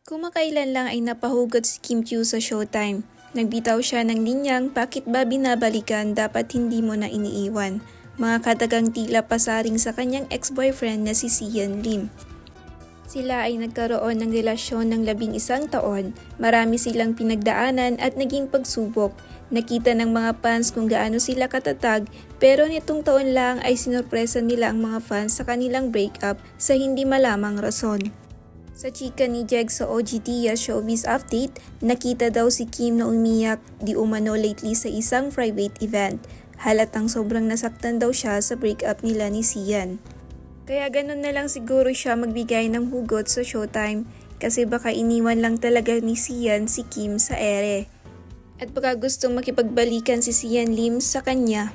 Kumakailan lang ay napahugot si Kim Chiu sa Showtime. Nagbitaw siya ng linyang bakit ba binabalikan dapat hindi mo na iniiwan. Mga katagang tila pasaring sa kanyang ex-boyfriend na si Sian Lim. Sila ay nagkaroon ng relasyon ng 11 taon, marami silang pinagdaanan at naging pagsubok. Nakita ng mga fans kung gaano sila katatag pero nitong taon lang ay sinurpresa nila ang mga fans sa kanilang breakup sa hindi malamang rason. Sa chika ni Jeg sa OGTIA Showbiz Update, nakita daw si Kim na umiyak di umano lately sa isang private event. Halatang sobrang nasaktan daw siya sa breakup nila ni Sian. Kaya ganun na lang siguro siya magbigay ng hugot sa Showtime kasi baka iniwan lang talaga ni Sian si Kim sa ere. At baka gustong makipagbalikan si Sian Lim sa kanya.